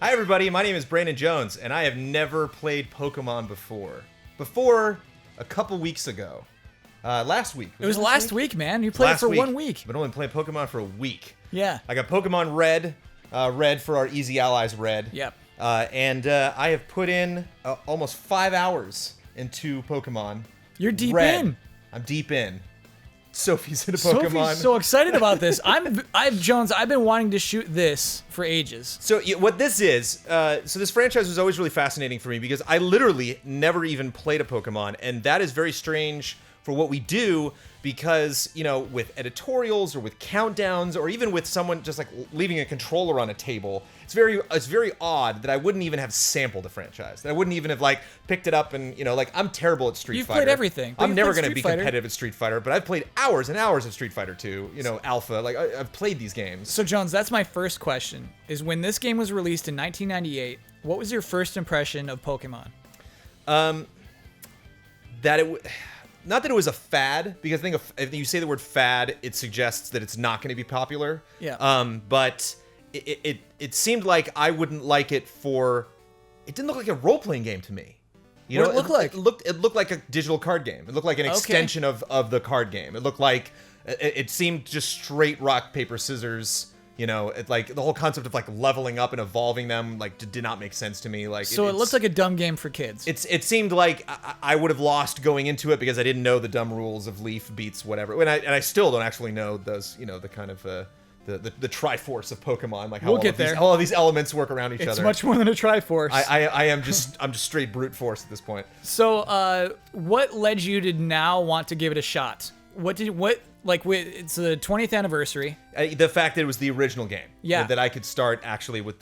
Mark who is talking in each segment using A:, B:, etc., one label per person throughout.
A: Hi everybody, my name is Brandon Jones, and I have never played Pokemon before. Before a couple weeks ago. Last week.
B: It was last week, man. You played it for 1 week.
A: But only played Pokemon for a week.
B: Yeah.
A: I got Pokemon Red, Red for our Easy Allies Red.
B: Yep.
A: And I have put in almost 5 hours into Pokemon.
B: You're deep
A: Red.
B: in.
A: I'm deep in. Sophie's into Pokemon.
B: Sophie's so excited about this. Jones, I've been wanting to shoot this for ages.
A: So what this is, so this franchise was always really fascinating for me because I literally never even played a Pokemon, and that is very strange for what we do because, you know, with editorials or with countdowns or even with someone just like leaving a controller on a table, it's very odd that I wouldn't even have sampled a franchise. That I wouldn't even have like picked it up and, you know, like I'm terrible at Street Fighter.
B: You've played everything.
A: I'm never going to be competitive at Street Fighter, but I've played hours and hours of Street Fighter 2, you know, Alpha. Like I've played these games.
B: So Jones, that's my first question, is when this game was released in 1998, what was your first impression of Pokemon?
A: Not that it was a fad, because I think if you say the word fad, it suggests that it's not going to be popular.
B: Yeah.
A: But it seemed like I wouldn't like it for. It didn't look like a role playing game to me. You know,
B: what did it look like?
A: It looked like a digital card game. It looked like an extension of the card game. It looked like it seemed just straight rock paper scissors. You know, like the whole concept of like leveling up and evolving them like did not make sense to me. Like,
B: so it looks like a dumb game for kids.
A: It seemed like I would have lost going into it because I didn't know the dumb rules of Leaf, Beats, whatever. And I still don't actually know those. You know, the kind of the Triforce of Pokemon, like how all of these elements work around each other.
B: It's much more than a Triforce.
A: I'm just straight brute force at this point.
B: So, what led you to now want to give it a shot? It's the 20th anniversary.
A: The fact that it was the original game.
B: Yeah.
A: That I could start actually with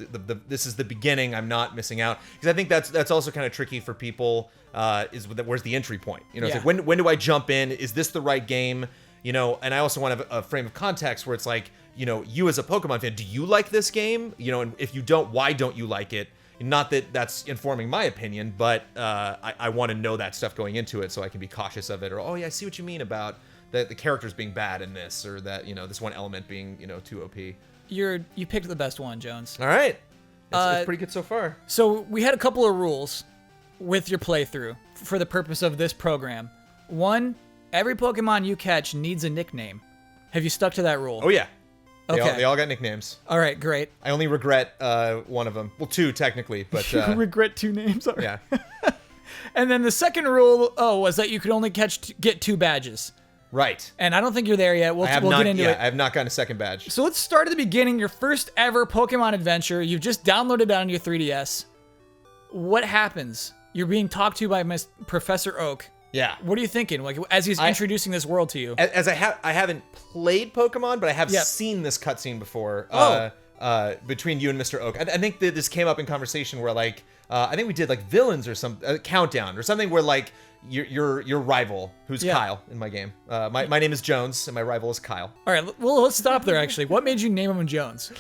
A: this is the beginning. I'm not missing out, because I think that's also kind of tricky for people. Where's the entry point? You know, it's like when do I jump in? Is this the right game? You know, and I also want to have a frame of context where it's like, you know, you as a Pokemon fan, do you like this game? You know, and if you don't, why don't you like it? Not that that's informing my opinion, but I want to know that stuff going into it so I can be cautious of it. Or, oh yeah, I see what you mean about the characters being bad in this, or that, you know, this one element being, you know, too OP.
B: You picked the best one, Jones.
A: All right. It's pretty good so far.
B: So we had a couple of rules with your playthrough for the purpose of this program. One, every Pokemon you catch needs a nickname. Have you stuck to that rule?
A: Oh yeah.
B: Okay.
A: They all got nicknames.
B: All right, great.
A: I only regret one of them. Well, two technically, but
B: you regret two names. All right.
A: Yeah.
B: And then the second rule, was that you could only get 2 badges.
A: Right.
B: And I don't think you're there yet. We'll get into it.
A: I have not gotten a second badge.
B: So let's start at the beginning. Your first ever Pokemon adventure. You've just downloaded it on your 3DS. What happens? You're being talked to by Professor Oak.
A: Yeah.
B: What are you thinking? Like as he's introducing this world to you?
A: As I haven't played Pokemon, but I have seen this cutscene before. Between you and Mr. Oak. I think that this came up in conversation where like I think we did like villains or some countdown or something where like your rival, who's Kyle in my game. My name is Jones and my rival is Kyle.
B: All right, well let's stop there. Actually, what made you name him Jones?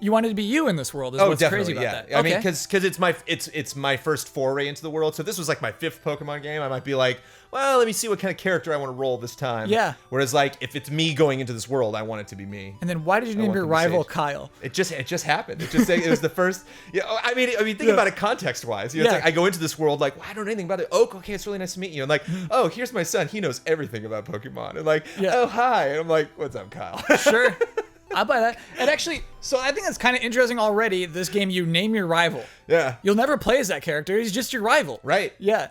B: You wanted to be you in this world. Is what's crazy about that.
A: I mean, because it's my first foray into the world. So if this was like my 5th Pokemon game, I might be like, well, let me see what kind of character I want to roll this time.
B: Yeah.
A: Whereas like if it's me going into this world, I want it to be me.
B: And then why did you name your rival Kyle?
A: It just happened. It was the first. Yeah. I mean, think about it context wise. You know, it's like I go into this world like, well, I don't know anything about it. Oak, okay, it's really nice to meet you. And like, oh, here's my son. He knows everything about Pokemon. And like, oh hi. And I'm like, what's up, Kyle?
B: Sure. I'll buy that. And actually, so I think that's kind of interesting already. This game, you name your rival.
A: Yeah.
B: You'll never play as that character. He's just your rival.
A: Right.
B: Yeah.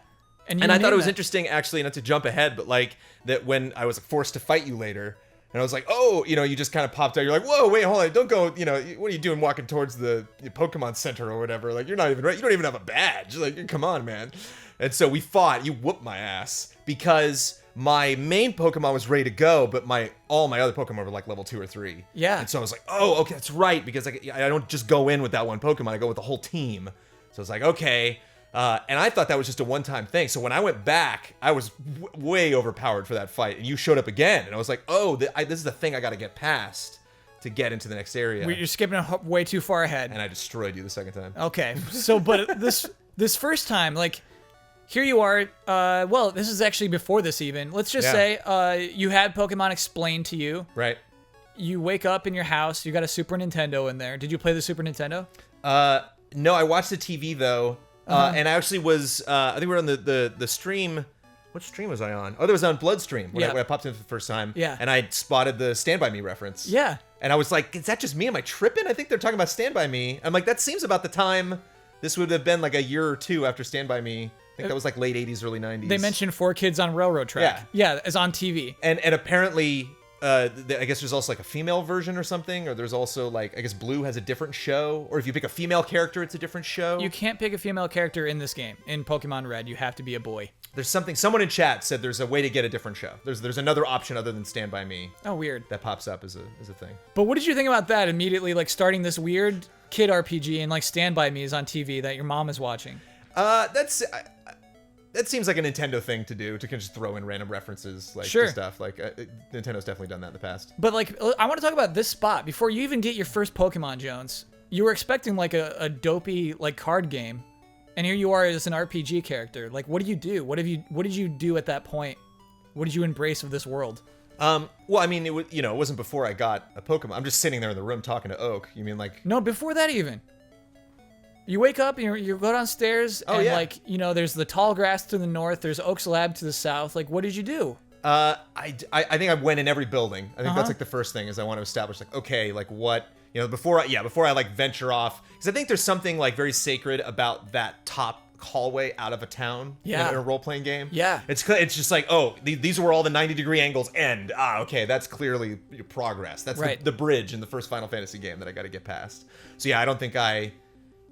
A: And I thought it was interesting, actually, not to jump ahead, but like that when I was forced to fight you later, and I was like, oh, you know, you just kind of popped out. You're like, whoa, wait, hold on, don't go. You know, what are you doing walking towards the Pokemon Center or whatever? Like, you're not even right. You don't even have a badge. Like, come on, man. And so we fought. You whooped my ass because my main Pokemon was ready to go, but all my other Pokemon were like level 2 or 3.
B: Yeah.
A: And so I was like, oh, okay, that's right, because I don't just go in with that one Pokemon. I go with the whole team. So I was like, okay. And I thought that was just a one-time thing. So when I went back, I was way overpowered for that fight, and you showed up again, and I was like, oh, this is the thing I got to get past to get into the next area.
B: You're skipping way too far ahead.
A: And I destroyed you the second time.
B: Okay, so but this first time, like, here you are. Well, this is actually before this even. Let's just say you had Pokemon explained to you.
A: Right.
B: You wake up in your house. You got a Super Nintendo in there. Did you play the Super Nintendo?
A: No, I watched the TV though, and I actually was. I think we were on the stream. What stream was I on? Oh, that was on Bloodstream when I popped in for the first time.
B: Yeah.
A: And I spotted the Stand By Me reference.
B: Yeah.
A: And I was like, is that just me? Am I tripping? I think they're talking about Stand By Me. I'm like, that seems about the time. This would have been like a year or two after Stand By Me. I think that was like late 80s, early 90s.
B: They mentioned 4 Kids on Railroad Track. Yeah, it's on TV.
A: And apparently, I guess there's also like a female version or something, or there's also like, I guess Blue has a different show, or if you pick a female character, it's a different show.
B: You can't pick a female character in this game. In Pokemon Red, you have to be a boy.
A: There's something, someone in chat said there's a way to get a different show. There's another option other than Stand By Me.
B: Oh, weird.
A: That pops up as a thing.
B: But what did you think about that immediately, like starting this weird kid RPG and like Stand By Me is on TV that your mom is watching?
A: That seems like a Nintendo thing to do, to just throw in random references like to stuff. Like Nintendo's definitely done that in the past.
B: But like, I want to talk about this spot before you even get your first Pokemon, Jones. You were expecting like a dopey like card game, and here you are as an RPG character. Like, what do you do? What did you do at that point? What did you embrace of this world?
A: Well, I mean, it wasn't before I got a Pokemon. I'm just sitting there in the room talking to Oak. You mean like? No,
B: before that even. You wake up and you go downstairs and like, there's the tall grass to the north, there's Oak's lab to the south. Like, what did you do?
A: I think I went in every building. I think that's like the first thing is I want to establish like, okay, like what, before I like venture off, because I think there's something like very sacred about that top hallway out of a town in a role-playing game.
B: Yeah.
A: It's just like, oh, these are where all the 90-degree angles end. Okay, that's clearly progress. That's the bridge in the first Final Fantasy game that I got to get past. So yeah, I don't think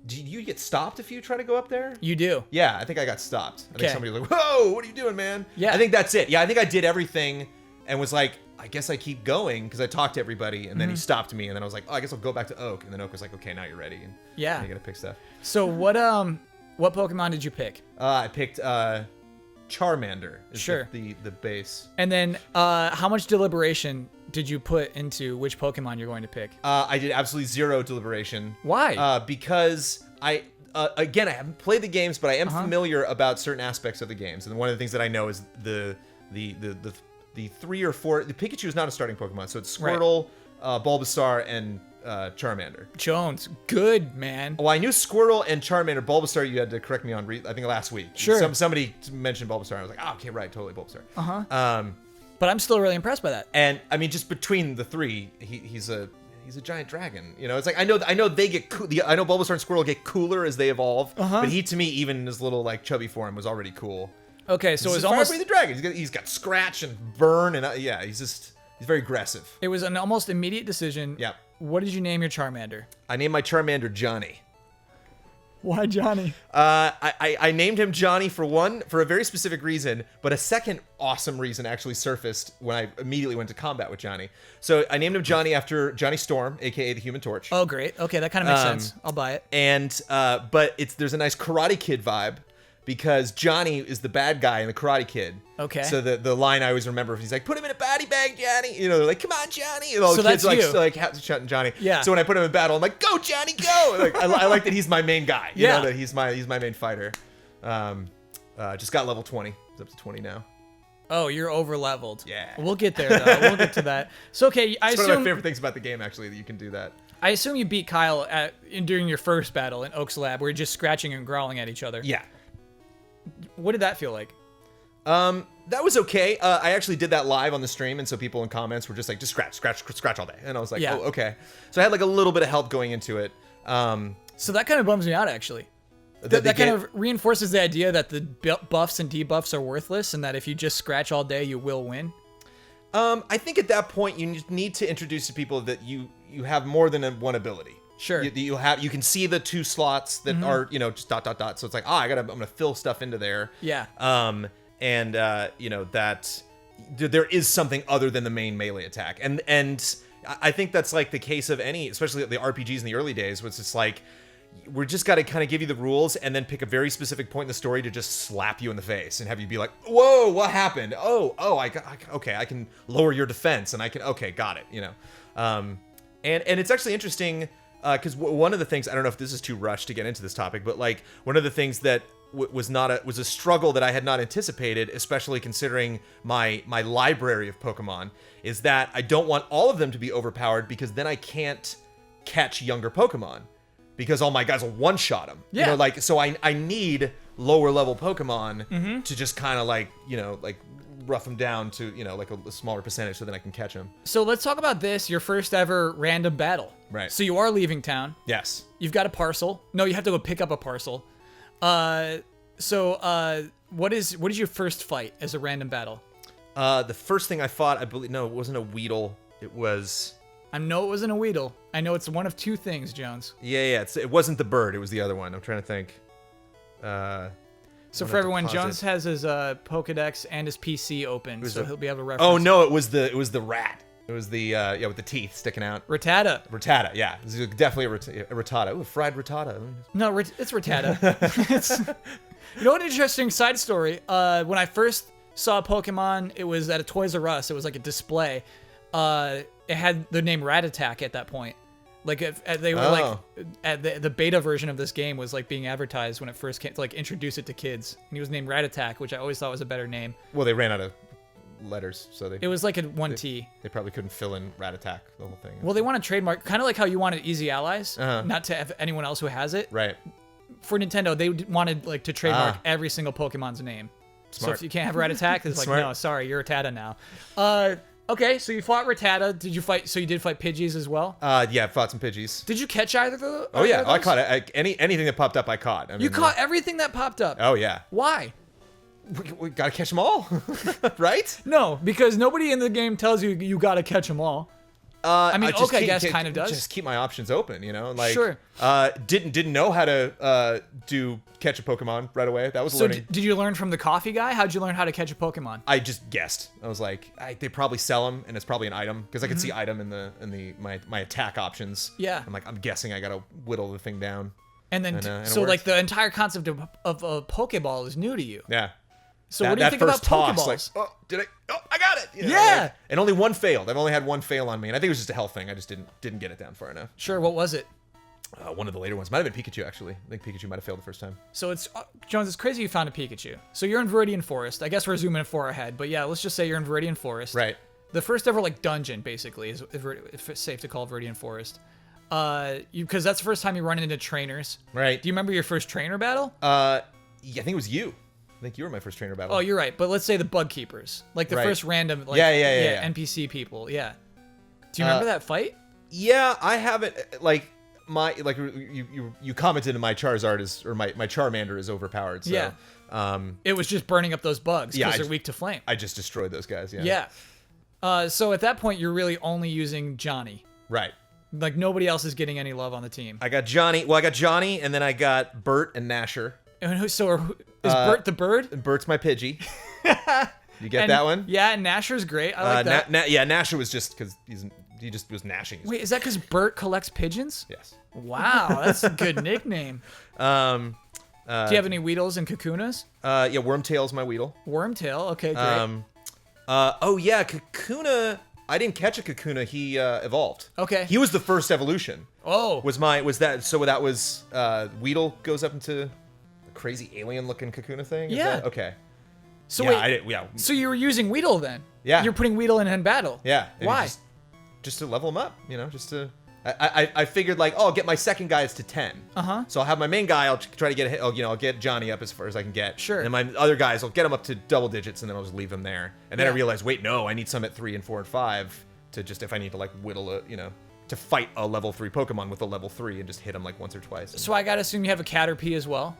A: do you get stopped if you try to go up there?
B: You do.
A: Yeah, I think I got stopped. I think somebody was like, whoa, what are you doing, man?
B: Yeah.
A: I think that's it. Yeah, I think I did everything and was like, I guess I keep going because I talked to everybody and then he stopped me and then I was like, oh, I guess I'll go back to Oak. And then Oak was like, okay, now you're ready. And you got to pick stuff.
B: So what Pokemon did you pick?
A: I picked Charmander.
B: Sure.
A: The base.
B: And then how much deliberation did you put into which Pokemon you're going to pick?
A: I did absolutely zero deliberation.
B: Why?
A: Because I haven't played the games, but I am familiar about certain aspects of the games. And one of the things that I know is the 3 or 4. The Pikachu is not a starting Pokemon, so it's Squirtle, Bulbasaur, and Charmander.
B: Jones, good man.
A: Well, I knew Squirtle and Charmander. Bulbasaur, you had to correct me on. I think last week.
B: Sure.
A: Somebody mentioned Bulbasaur. And I was like, oh, okay, right, totally Bulbasaur.
B: But I'm still really impressed by that.
A: And I mean, just between the three, he's a giant dragon. It's like I know they get cool. I know Bulbasaur and Squirtle get cooler as they evolve. But he, to me, even in his little like chubby form, was already cool.
B: Okay, so it was
A: almost the dragon. He's got scratch and burn and he's very aggressive.
B: It was an almost immediate decision.
A: Yeah.
B: What did you name your Charmander?
A: I named my Charmander Johnny.
B: Why Johnny?
A: I named him Johnny for a very specific reason, but a second awesome reason actually surfaced when I immediately went to combat with Johnny. So I named him Johnny after Johnny Storm, aka the Human Torch.
B: Oh, great. Okay, that kind of makes sense. I'll buy it.
A: And but there's a nice Karate Kid vibe because Johnny is the bad guy in the Karate Kid.
B: Okay.
A: So the line I always remember, he's like, put him in a body bag, Johnny. They're like, come on, Johnny. And all the kids like shouting Johnny.
B: Yeah.
A: So when I put him in battle, I'm like, go, Johnny, go. Like I like that he's my main guy. You know, that he's my main fighter. Just got level 20. He's up to 20 now.
B: Oh, you're over leveled.
A: Yeah.
B: We'll get there though. We'll get to that. So okay,
A: it's one of my favorite things about the game actually, that you can do that.
B: I assume you beat Kyle during your first battle in Oak's lab, where you're just scratching and growling at each other.
A: Yeah.
B: What did that feel like?
A: That was okay. I actually did that live on the stream, and so people in comments were just like, just scratch all day. And I was like, oh, okay. So I had like a little bit of help going into it.
B: So that kind of bums me out, actually. That kind of reinforces the idea that the buffs and debuffs are worthless, and that if you just scratch all day, you will win.
A: I think at that point, you need to introduce to people that you have more than one ability.
B: Sure.
A: You can see the 2 slots that are, just ... So it's like, I'm gonna fill stuff into there.
B: Yeah.
A: And that there is something other than the main melee attack. And I think that's like the case of especially the RPGs in the early days, was it's like, we're just got to kind of give you the rules and then pick a very specific point in the story to just slap you in the face and have you be like, whoa, what happened? Okay, I can lower your defense and okay, got it. And it's actually interesting because one of the things, I don't know if this is too rushed to get into this topic, but like one of the things that was a struggle that I had not anticipated, especially considering my library of Pokemon, is that I don't want all of them to be overpowered because then I can't catch younger Pokemon. because all my guys will one-shot him.
B: Yeah.
A: You know, like, so I need lower level Pokemon to just kind of like, you know, like rough him down to, you know, like a smaller percentage so then I can catch him.
B: So let's talk about this, your first ever random battle.
A: Right.
B: So you are leaving town.
A: Yes.
B: You've got a parcel. No, you have to go pick up a parcel. What is your first fight as a random battle?
A: The first thing I fought, I believe, no, it wasn't a Weedle. It was...
B: I know it wasn't a Weedle. I know it's one of two things, Jones.
A: Yeah, it wasn't the bird. It was the other one. I'm trying to think.
B: So for everyone, Jones has his Pokedex and his PC open, so he'll be able to reference.
A: Oh no, it was the rat. It was the with the teeth sticking out.
B: Rattata,
A: yeah. This is definitely a Rattata. Ooh, fried Rattata.
B: No, it's Rattata. You know what? An interesting side story. When I first saw Pokemon, it was at a Toys R Us. It was like a display. It had the name Rattata at that point. Like they were like at the beta version of this game was like being advertised when it first came to like introduce it to kids. And he was named Rattata, which I always thought was a better name.
A: Well, they ran out of letters, so
B: it was like a 1T.
A: They probably couldn't fill in Rattata, the whole thing.
B: Well, they want to trademark, kind of like how you wanted Easy Allies, not to have anyone else who has it.
A: Right.
B: For Nintendo, they wanted like to trademark every single Pokemon's name.
A: Smart.
B: So if you can't have Rattata, it's like,
A: Smart.
B: no, sorry, you're Rattata now. Okay, so you fought Rattata. Did you fight? So you did fight Pidgeys as well?
A: Yeah, fought some Pidgeys.
B: Did you catch either of those?
A: Oh yeah, I caught it. Anything that popped up, I caught. I mean,
B: You caught everything that popped up.
A: Oh yeah.
B: Why?
A: We gotta catch them all, right?
B: No, because nobody in the game tells you you gotta catch them all. I mean,
A: just
B: I guess kind of does.
A: Just keep my options open, you know. Like,
B: Sure.
A: Didn't know how to catch a Pokemon right away. That was
B: So
A: learning.
B: did you learn from the coffee guy? How'd you learn how to catch a Pokemon?
A: I just guessed. I was like, they probably sell them, and it's probably an item because I could see item in the my attack options.
B: Yeah.
A: I'm like, I'm guessing I gotta whittle the thing down.
B: And then,
A: and it
B: so like
A: worked.
B: the entire concept of a Pokeball is new to you.
A: Yeah.
B: So what do you think about Pokeballs?
A: Like, I got it. You know,
B: Yeah.
A: like, and only one failed. I've only had one fail on me, and I think it was just a health thing. I just didn't get it down far enough.
B: Sure, what was it?
A: One of the later ones might have been Pikachu, actually. I think Pikachu might have failed the first time.
B: So it's Jones. It's crazy you found a Pikachu. So you're in Viridian Forest. I guess we're zooming far ahead, but yeah, let's just say you're in Viridian Forest.
A: Right.
B: The first ever like dungeon, basically, is if it's safe to call Viridian Forest. Because that's the first time you run into trainers.
A: Right.
B: Do you remember your first trainer battle?
A: Yeah, I think it was you. I think you were my first trainer battle.
B: Oh, you're right. But let's say the bug keepers, like the
A: Right.
B: first random, like
A: Yeah.
B: NPC people. Yeah. Do you remember that fight?
A: Yeah, I haven't. Like you commented in my Charizard or my Charmander is overpowered. So,
B: Yeah. It was just burning up those bugs because they're weak to flame.
A: I just destroyed those guys. Yeah.
B: Yeah. So at that point, you're really only using Johnny.
A: Right.
B: Like nobody else is getting any love on the team.
A: I got Johnny. Well, I got Johnny, and then I got Bert and Nasher.
B: And is Bert the bird?
A: And Bert's my Pidgey. You get that one?
B: Yeah, and Nasher's great. I like that.
A: Yeah, Nasher was just because he just was gnashing.
B: Wait, is that because Bert collects pigeons?
A: Yes.
B: Wow, that's a good nickname. Do you have any Weedles and Kakunas?
A: Yeah, Wormtail's my Weedle.
B: Wormtail, okay, great.
A: Oh yeah, Kakuna. I didn't catch a Kakuna. He evolved.
B: Okay.
A: He was the first evolution.
B: Oh.
A: That was Weedle goes up into a crazy alien looking Kakuna thing? Is
B: Yeah.
A: that- okay.
B: So
A: Yeah,
B: wait, so you were using Weedle then?
A: Yeah.
B: You're putting Weedle in battle?
A: Yeah. and
B: Why?
A: Just to level him up, you know, just to... I figured like, oh, I'll get my second guys to 10. So I'll have my main guy, I'll try to get, I'll get Johnny up as far as I can get.
B: Sure.
A: And my other guys, I'll get them up to double digits and then I'll just leave them there. And then I
B: Yeah.
A: realized, wait, no, I need some at 3 and 4 and 5 to just, if I need to like whittle a, to fight a level 3 Pokemon with a level 3 and just hit them like once or twice.
B: So I gotta assume you have a Caterpie as well?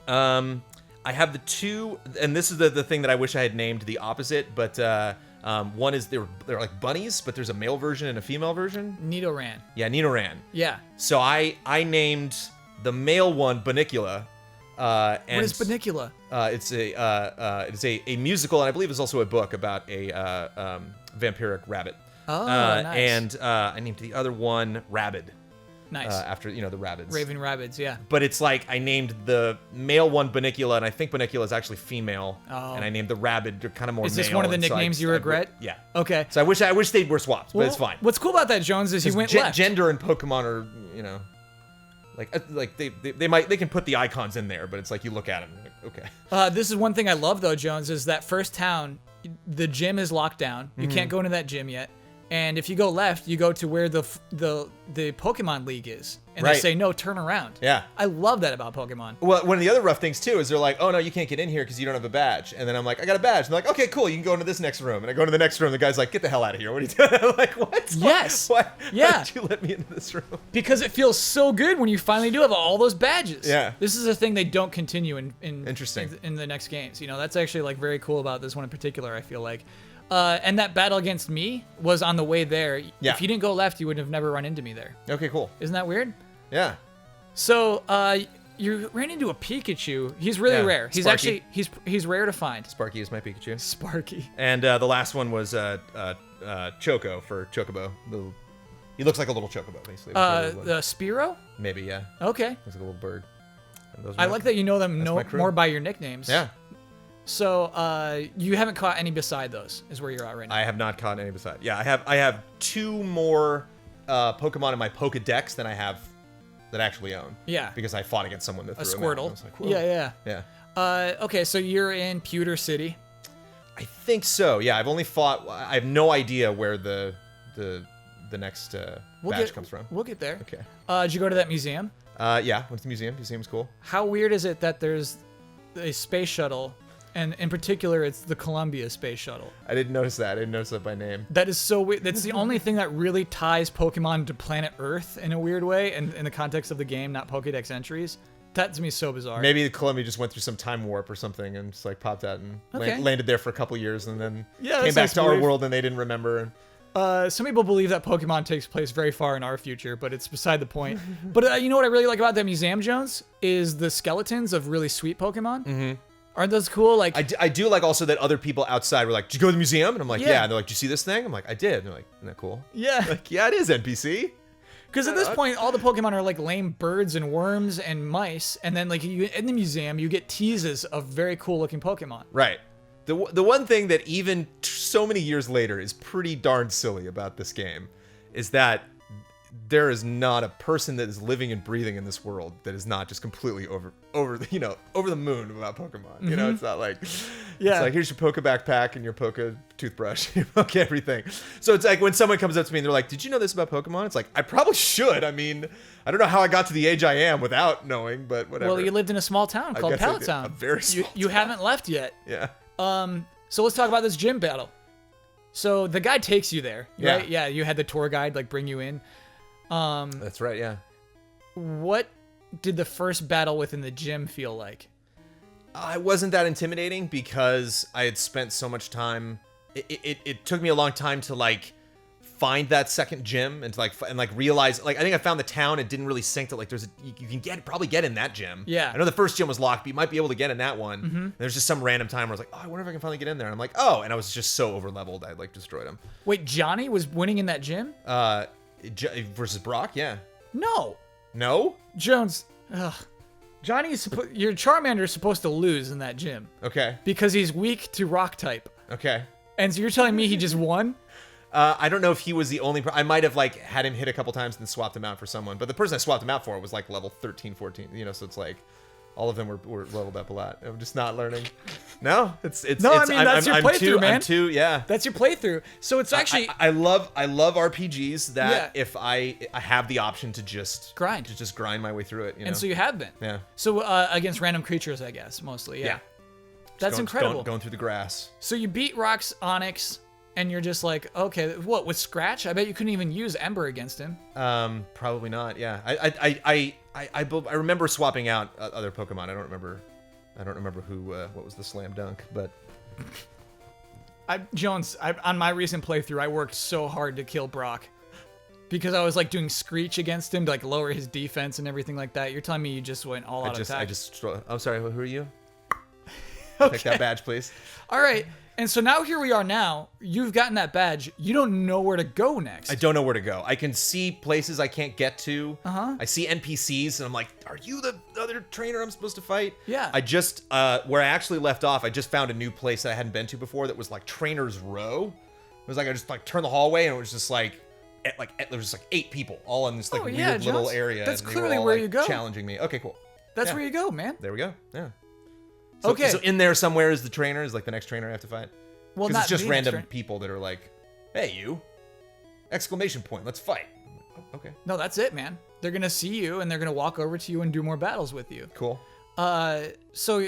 A: I have the two, and this is the thing that I wish I had named the opposite, but one is they're like bunnies, but there's a male version and a female version.
B: Nidoran.
A: Yeah, Nidoran.
B: Yeah.
A: So I named the male one Bunnicula. And
B: What is Bunnicula?
A: It's a musical, and I believe it's also a book about a vampiric rabbit.
B: Oh, nice.
A: And I named the other one Rabid.
B: Nice.
A: After the rabbits.
B: Raving Rabbids, yeah.
A: But it's like I named the male one Bunnicula, and I think Bunnicula is actually female.
B: Oh.
A: And I named the Rabid kind of more male.
B: Is this one of the
A: and so
B: nicknames you regret?
A: Yeah.
B: Okay.
A: So I wish they were swapped, but it's fine.
B: What's cool about that, Jones, is you went left.
A: Gender and Pokemon are, like they can put the icons in there, but it's like you look at them, like, okay.
B: This is one thing I love though, Jones, is that first town, the gym is locked down. You can't go into that gym yet. And if you go left, you go to where the Pokemon League is. And
A: Right.
B: they say, no, turn around.
A: Yeah.
B: I love that about Pokemon.
A: Well, one of the other rough things too is they're like, oh no, you can't get in here because you don't have a badge. And then I'm like, I got a badge. And they're like, okay, cool, you can go into this next room. And I go into the next room. The guy's like, get the hell out of here. What are you doing? I'm like, what?
B: Yes.
A: Why
B: Yeah.
A: did you let me into this room?
B: Because it feels so good when you finally do have all those badges.
A: Yeah.
B: This is a thing they don't continue in
A: Interesting.
B: in the next games. You know, that's actually like very cool about this one in particular, I feel like. And that battle against me was on the way there.
A: Yeah.
B: If you didn't go left, you would have never run into me there.
A: Okay, cool.
B: Isn't that weird?
A: Yeah.
B: So, you ran into a Pikachu. He's really
A: Yeah,
B: rare. He's
A: Sparky.
B: actually he's rare to find.
A: Sparky is my Pikachu.
B: Sparky.
A: And the last one was Choco for Chocobo. He looks like a little Chocobo, basically.
B: The Spearow?
A: Maybe, yeah.
B: Okay.
A: Looks like a little bird. And those
B: I
A: were-
B: like that you know them
A: my crew.
B: more by your nicknames.
A: Yeah.
B: So, you haven't caught any beside those, is where you're at right now.
A: I have not caught any beside. Yeah, I have 2 more Pokemon in my Pokedex than I have that I actually own.
B: Yeah.
A: Because I fought against someone that
B: A
A: threw them out, and I
B: Squirtle.
A: was like, whoa.
B: Yeah.
A: Yeah.
B: Okay, so you're in Pewter City.
A: I think so. Yeah, I've only fought. I have no idea where the next badge comes from.
B: We'll get there.
A: Okay.
B: Did you go to that museum?
A: Yeah, went to the museum. Museum's cool.
B: How weird is it that there's a space shuttle, and in particular, it's the Columbia Space Shuttle?
A: I didn't notice that. I didn't notice that by name.
B: That is so weird. That's the only thing that really ties Pokemon to planet Earth in a weird way, and in the context of the game, not Pokédex entries. That to me is so bizarre.
A: Maybe the Columbia just went through some time warp or something and just like popped out and
B: Okay.
A: landed there for a couple years and then
B: Yeah,
A: came
B: that
A: back
B: sounds
A: to our
B: weird.
A: world and they didn't remember.
B: Some people believe that Pokemon takes place very far in our future, but it's beside the point. But you know what I really like about that museum, Jones, is the skeletons of really sweet Pokemon. Mm-hmm. Aren't those cool? Like
A: I do like also that other people outside were like, did you go to the museum? And I'm like,
B: Yeah.
A: yeah. And they're like, did you see this thing? I'm like, I did. And they're like, isn't that cool?
B: yeah,
A: Like, yeah, it is NPC.
B: because at this point, all the Pokemon are like lame birds and worms and mice, and then like in the museum, you get teases of very cool looking Pokemon.
A: Right. The one thing that even so many years later is pretty darn silly about this game is that there is not a person that is living and breathing in this world that is not just completely over the moon about Pokemon. You know, it's not like
B: Yeah.
A: it's like here's your Poke backpack and your Poke toothbrush, your Poke everything. So it's like when someone comes up to me and they're like, "Did you know this about Pokemon?" It's like I probably should. I mean, I don't know how I got to the age I am without knowing, but whatever.
B: Well, you lived in a small town called
A: guess I
B: Pallet
A: did.
B: Town.
A: A very small
B: You haven't left yet.
A: yeah.
B: So let's talk about this gym battle. So the guy takes you there,
A: Yeah.
B: right? Yeah, you had the tour guide like bring you in.
A: That's right. Yeah.
B: What did the first battle within the gym feel like?
A: I wasn't that intimidating because I had spent so much time. It took me a long time to like find that second gym and to like realize like I think I found the town. It didn't really sync that like you can probably get in that gym.
B: Yeah.
A: I know the first gym was locked, but you might be able to get in that one.
B: Mm-hmm.
A: And there's just some random time where I was like, oh, I wonder if I can finally get in there. And I'm like, oh, and I was just so over leveled, I like destroyed him.
B: Wait, Johnny was winning in that gym?
A: Versus Brock, yeah.
B: No, Jones. Ugh. Johnny is your Charmander is supposed to lose in that gym
A: Okay.
B: because he's weak to Rock type.
A: Okay.
B: And so you're telling me he just won?
A: I don't know if he was the only. I might have like had him hit a couple times and then swapped him out for someone. But the person I swapped him out for was like level 13, 14. You know, so it's like all of them were leveled up a lot. I'm just not learning. No, it's.
B: No, I mean, that's your playthrough, man.
A: I'm too. Yeah.
B: That's your playthrough. So it's actually
A: I love RPGs that
B: Yeah.
A: if I have the option to just
B: Grind.
A: to just grind my way through it. You know?
B: and so you have been.
A: yeah.
B: So against random creatures, I guess mostly. Yeah. That's
A: Going-
B: incredible.
A: Going through the grass.
B: So you beat Rock's Onyx, and you're just like, okay, what with Scratch? I bet you couldn't even use Ember against him.
A: Probably not. Yeah. I remember swapping out other Pokemon. I don't remember who what was the slam dunk, but
B: On my recent playthrough, I worked so hard to kill Brock because I was like doing Screech against him to like lower his defense and everything like that. You're telling me you just went all out attack?
A: I'm sorry. Who are you?
B: Okay.
A: Take that badge, please.
B: All right. And so now here we are now. You've gotten that badge. You don't know where to go next.
A: I don't know where to go. I can see places I can't get to.
B: Uh-huh.
A: I see NPCs and I'm like, are you the other trainer I'm supposed to fight?
B: Yeah.
A: I just, where I actually left off, I just found a new place that I hadn't been to before that was like Trainer's Row. It was like, I just like turned the hallway and it was just like, there was just like 8 people all in this like
B: yeah,
A: weird little
B: Jones.
A: area.
B: That's
A: and they were
B: clearly
A: all,
B: where
A: like,
B: you go.
A: challenging me. Okay, cool.
B: That's
A: Yeah.
B: where you go, man.
A: There we go. Yeah. So,
B: Okay.
A: So in there somewhere is the trainer, is like the next trainer I have to fight.
B: Well,
A: Because
B: not
A: it's just
B: the
A: random
B: next
A: people that are like, hey, you. Exclamation point. Let's fight. Oh, okay.
B: No, that's it, man. They're gonna see you and they're gonna walk over to you and do more battles with you.
A: Cool.
B: So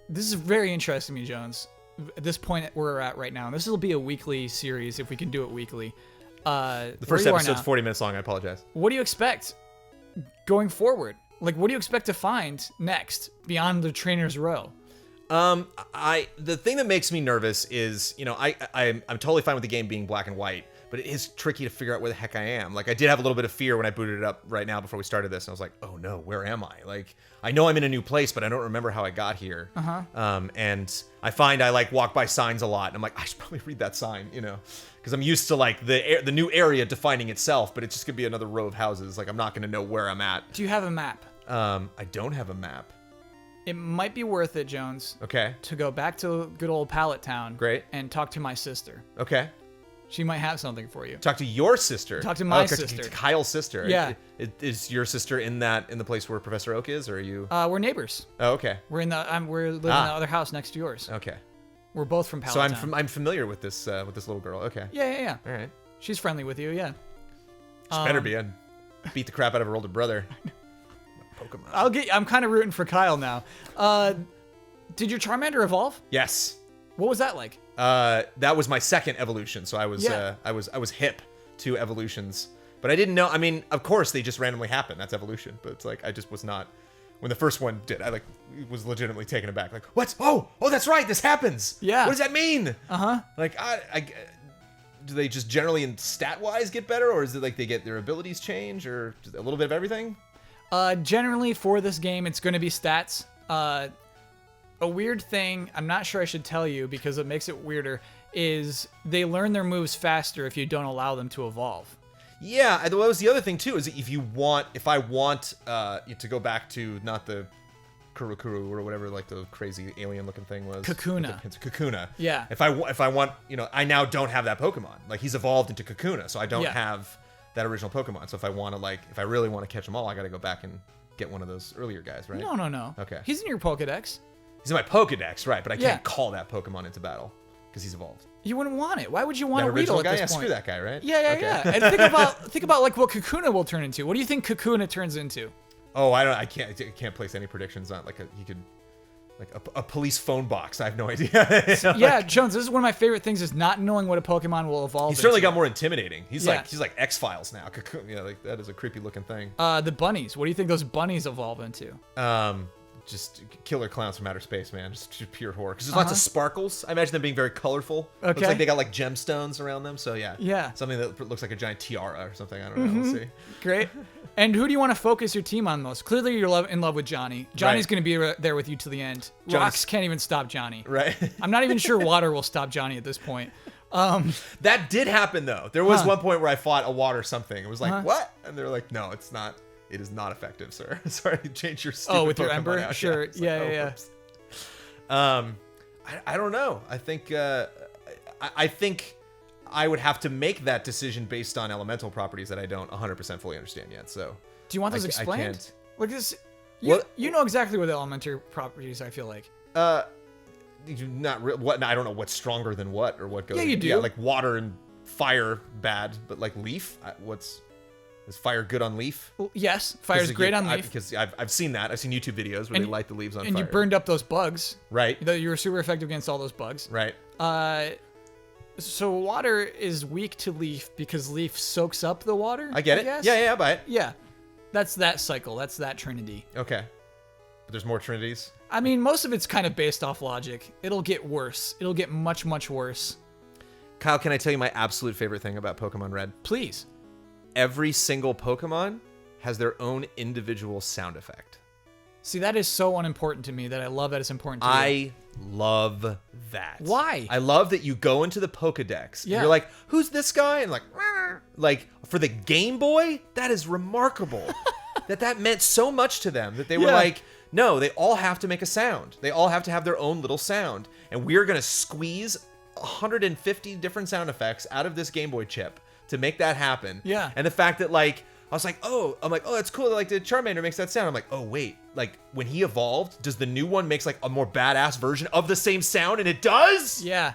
B: this is very interesting to me, Jones. At this point we're at right now, and this will be a weekly series if we can do it weekly.
A: The first episode's 40 minutes long. I apologize.
B: What do you expect going forward? Like, what do you expect to find next beyond the Trainer's Row?
A: The thing that makes me nervous is, I'm totally fine with the game being black and white, but it is tricky to figure out where the heck I am. Like, I did have a little bit of fear when I booted it up right now before we started this, and I was like, oh no, where am I? Like, I know I'm in a new place, but I don't remember how I got here. And I find I like walk by signs a lot, and I'm like, I should probably read that sign, because I'm used to like the new area defining itself, but it's just gonna be another row of houses. Like, I'm not gonna know where I'm at.
B: Do you have a map?
A: I don't have a map.
B: It might be worth it, Jones.
A: Okay.
B: To go back to good old Pallet Town.
A: Great.
B: And talk to my sister.
A: Okay.
B: She might have something for you.
A: Talk to your sister.
B: Talk to my sister.
A: To Kyle's sister.
B: Yeah.
A: Is your sister in the place where Professor Oak is, or are you?
B: We're neighbors.
A: Oh, okay.
B: We're living in the other house next to yours.
A: Okay.
B: We're both from Pallet Town.
A: So I'm familiar with this little girl. Okay.
B: Yeah.
A: All right.
B: She's friendly with you. Yeah.
A: She better be. I'd beat the crap out of her older brother. Pokemon.
B: I'm kind of rooting for Kyle now. Did your Charmander evolve?
A: Yes.
B: What was that like?
A: That was my second evolution, so I was hip to evolutions, but I didn't know. I mean, of course they just randomly happen. That's evolution, but it's like I just was not. When the first one did, I like was legitimately taken aback. Like, what? Oh, that's right. This happens.
B: Yeah.
A: What does that mean?
B: Like,
A: I do they just generally in stat wise get better, or is it like they get their abilities change, or just a little bit of everything?
B: Generally for this game, it's going to be stats. A weird thing, I'm not sure I should tell you because it makes it weirder, is they learn their moves faster if you don't allow them to evolve.
A: Yeah, that was the other thing too, is that if I want to go back to not the Kurukuru or whatever, like the crazy alien looking thing was.
B: Kakuna.
A: Kakuna.
B: Yeah.
A: If I want, I now don't have that Pokemon. Like, he's evolved into Kakuna, so I don't have that original Pokemon. So if I really want to catch them all, I got to go back and get one of those earlier guys, right?
B: No.
A: Okay.
B: He's in your Pokedex.
A: He's in my Pokedex, right? But I can't call that Pokemon into battle because he's evolved.
B: You wouldn't want it. Why would you want a
A: original
B: Weedle
A: guy?
B: at this point?
A: Screw that guy, right?
B: Yeah. And think about like what Kakuna will turn into. What do you think Kakuna turns into?
A: Oh, I can't place any predictions on he could. Like a police phone box. I have no idea.
B: Yeah, Jones, this is one of my favorite things is not knowing what a Pokemon will evolve
A: He's certainly
B: into.
A: got more intimidating. He's like X-Files now. Like that is a creepy looking thing.
B: The bunnies. What do you think those bunnies evolve into?
A: Just killer clowns from outer space, man. Just pure horror. Because there's lots of sparkles. I imagine them being very colorful.
B: Okay.
A: Looks like they got like gemstones around them. So
B: Yeah.
A: Something that looks like a giant tiara or something. I don't know. We'll see.
B: Great. And who do you want to focus your team on most? Clearly, you're in love with Johnny. Johnny's going to be there with you to the end. Rocks can't even stop Johnny.
A: Right.
B: I'm not even sure water will stop Johnny at this point.
A: That did happen though. There was one point where I fought a water something. It was like, what? And they're like, no, it's not. It is not effective, sir. Sorry, change your stupid
B: with your
A: Pokemon
B: Ember?
A: out.
B: Sure. Yeah.
A: I don't know. I think I would have to make that decision based on elemental properties that I don't 100% fully understand yet. So,
B: do you want those explained?
A: I can't.
B: Like this, you know exactly what the elemental properties. I feel like.
A: What? I don't know what's stronger than what or what goes.
B: Yeah, you do.
A: Yeah, like water and fire bad, but like leaf, is fire good on leaf?
B: Well, yes, fire's great on leaf.
A: Because I've seen that. I've seen YouTube videos where they light the leaves on fire.
B: And you burned up those bugs.
A: Right.
B: You were super effective against all those bugs.
A: Right.
B: So water is weak to leaf because leaf soaks up the water.
A: I get it.
B: Guess?
A: Yeah, I buy it.
B: Yeah. That's that cycle. That's that trinity.
A: Okay. But there's more trinities?
B: I mean, most of it's kind of based off logic. It'll get worse. It'll get much, much worse.
A: Kyle, can I tell you my absolute favorite thing about Pokemon Red?
B: Please.
A: Every single Pokemon has their own individual sound effect.
B: See, that is so unimportant to me that I love that it's important to you.
A: I love that.
B: Why?
A: I love that you go into the Pokedex.
B: Yeah.
A: And you're like, who's this guy? And like for the Game Boy, that is remarkable. that meant so much to them that they were like, no, they all have to make a sound. They all have to have their own little sound. And we're going to squeeze 150 different sound effects out of this Game Boy chip to make that happen.
B: Yeah.
A: And the fact that I was like, oh, that's cool. Like the Charmander makes that sound. I'm like, oh wait, like when he evolved, does the new one makes like a more badass version of the same sound? And it does?
B: Yeah.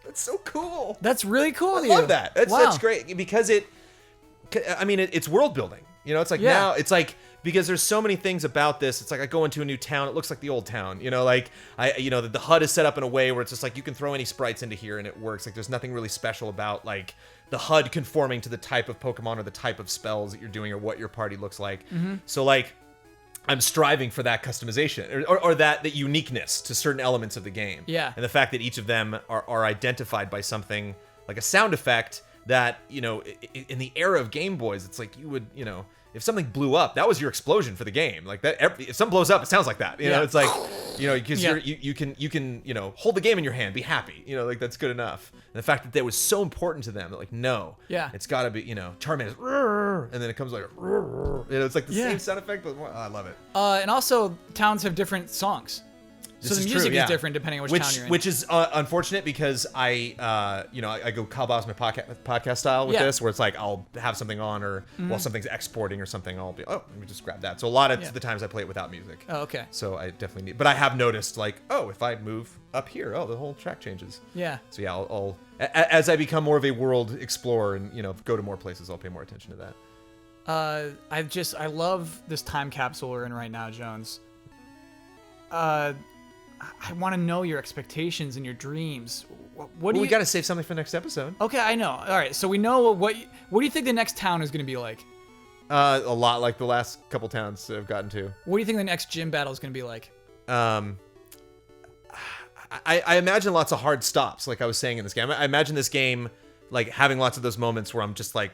A: That's so cool.
B: That's really cool.
A: I love that. That's great because it's world building. You know, it's like now it's like because there's so many things about this. It's like I go into a new town. It looks like the old town. You know, like the HUD is set up in a way where it's just like you can throw any sprites into here and it works. Like there's nothing really special about like the HUD conforming to the type of Pokemon or the type of spells that you're doing or what your party looks like. So like I'm striving for that customization or that uniqueness to certain elements of the game.
B: Yeah.
A: And the fact that each of them are identified by something like a sound effect that, you know, in the era of Game Boys, it's like you would, you know, if something blew up, that was your explosion for the game. Like that, if something blows up, it sounds like that. You know, it's like, you know, because you can, you know, hold the game in your hand, be happy. You know, like that's good enough. And the fact that was so important to them, that like, no, it's got to be, you know, Charmander's, and then it comes like, you know, it's like the same sound effect, but I love it.
B: And also, towns have different songs. So the music is different depending on which town you're in.
A: Which is unfortunate because I go Cowboys my podcast style with this, where it's like I'll have something on or while something's exporting or something, I'll be, let me just grab that. So a lot of the times I play it without music.
B: Oh, okay.
A: So I definitely need, but I have noticed like, if I move up here, the whole track changes.
B: Yeah.
A: So yeah, I'll as I become more of a world explorer and, you know, go to more places, I'll pay more attention to that.
B: I love this time capsule we're in right now, Jones. I want to know your expectations and your dreams. What do
A: we got to save something for next episode.
B: Okay, I know. All right, so we know what do you think the next town is going to be like?
A: A lot like the last couple towns that I've gotten to.
B: What do you think the next gym battle is going to be like?
A: I imagine lots of hard stops, like I was saying in this game. I imagine this game like having lots of those moments where I'm just like,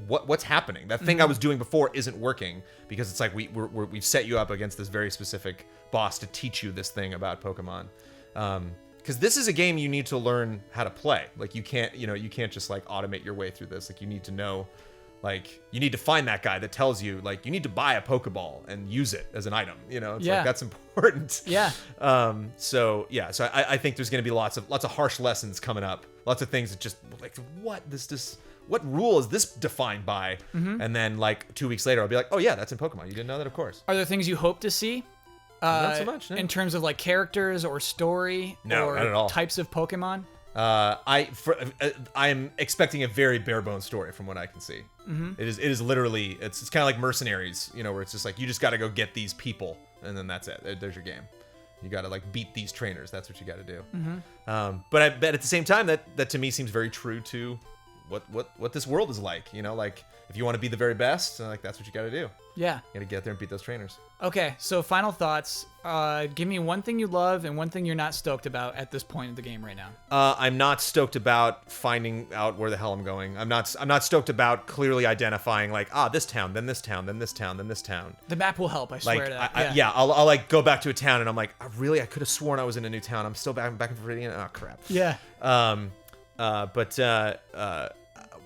A: what's happening? That thing I was doing before isn't working because it's like we've set you up against this very specific boss to teach you this thing about Pokemon. Because this is a game you need to learn how to play. Like you can't just like automate your way through this. Like you need to know, like you need to find that guy that tells you like you need to buy a Pokeball and use it as an item. You know, it's like that's important.
B: Yeah.
A: So I think there's gonna be lots of harsh lessons coming up. Lots of things that just like what rule is this defined by? And then like 2 weeks later, I'll be like, oh yeah, that's in Pokemon. You didn't know that, of course.
B: Are there things you hope to see?
A: Not so much. No.
B: In terms of like characters or story or
A: not at all.
B: Types of Pokemon?
A: I'm expecting a very bare bones story from what I can see. It is literally it's kind of like Mercenaries, you know, where it's just like you just got to go get these people and then that's it. There's your game. You got to like beat these trainers. That's what you got to do. But I bet at the same time that to me seems very true to what this world is like. You know, like if you want to be the very best, like that's what you got to do.
B: Yeah.
A: You got to get out there and beat those trainers.
B: Okay, so final thoughts. Give me one thing you love and one thing you're not stoked about at this point in the game right now.
A: I'm not stoked about finding out where the hell I'm going. I'm not stoked about clearly identifying like this town, then this town, then this town, then this town.
B: The map will help. I swear to that.
A: I'll like go back to a town and I'm like, I could have sworn I was in a new town. I'm still back in Viridian. Oh crap.
B: Yeah.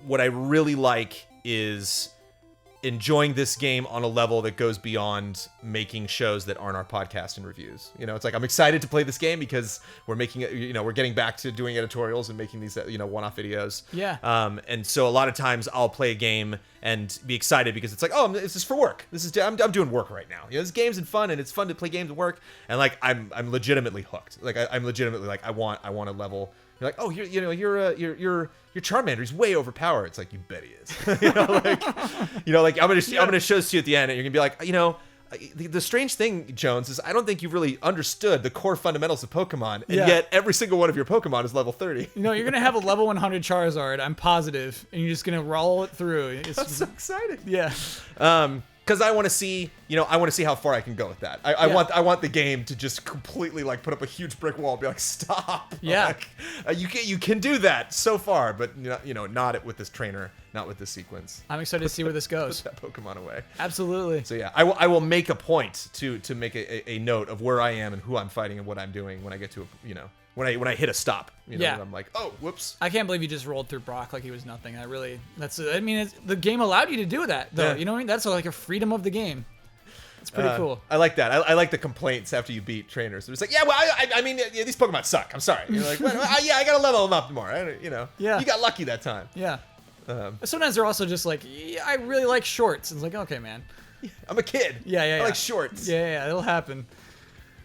A: What I really like is enjoying this game on a level that goes beyond making shows that aren't our podcast and reviews. You know, it's like I'm excited to play this game because we're making it, you know, we're getting back to doing editorials and making these, you know, one-off videos.
B: Yeah.
A: And so a lot of times I'll play a game and be excited because it's like, this is for work. I'm doing work right now. You know, this game's fun and it's fun to play games and work. And like I'm legitimately hooked. Like I'm legitimately like I want a level. You're like, your Charmander is way overpowered. It's like, you bet he is. I'm gonna show this to you at the end, and you're gonna be like, the strange thing, Jones, is I don't think you've really understood the core fundamentals of Pokemon, and yet every single one of your Pokemon is level 30.
B: You know, you're gonna have a level 100 Charizard. I'm positive, and you're just gonna roll it through.
A: I'm so excited.
B: Yeah.
A: Because I want to see, how far I can go with that. I want the game to just completely like put up a huge brick wall and be like, stop.
B: Yeah.
A: Like, you can do that so far, but not with this trainer, not with this sequence.
B: I'm excited to see where this goes.
A: Put that Pokemon away.
B: Absolutely.
A: So yeah, I will make a point to make a note of where I am and who I'm fighting and what I'm doing when I get to when I hit a stop.
B: Yeah.
A: I'm like, oh, whoops.
B: I can't believe you just rolled through Brock like he was nothing. The game allowed you to do that, though. Yeah. You know what I mean? That's like a freedom of the game. It's pretty cool.
A: I like that. I like the complaints after you beat trainers. It's like, these Pokemon suck. I'm sorry. You're like, I gotta level them up more.
B: Yeah.
A: You got lucky that time.
B: Yeah. Sometimes they're also just like, I really like shorts. And it's like, okay, man.
A: I'm a kid.
B: Yeah.
A: I like shorts.
B: Yeah, it'll happen.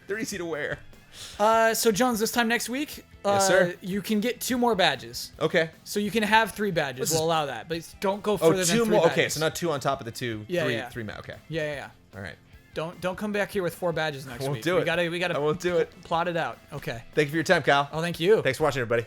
A: They're easy to wear.
B: So Jones, this time next week,
A: Yes, sir.
B: you can get 2 more badges.
A: Okay.
B: So you can have 3 badges. We'll allow that, but don't go further than
A: 2
B: 3
A: more.
B: badges.
A: Okay, so not 2 on top of the 2.
B: Yeah,
A: 3.
B: yeah.
A: 3. Okay.
B: Yeah.
A: All right.
B: Don't come back here with 4 badges next week.
A: Do it.
B: We gotta
A: I won't do it.
B: plot it out. Okay.
A: Thank you for your time, Kyle.
B: Oh, thank you.
A: Thanks for watching, everybody.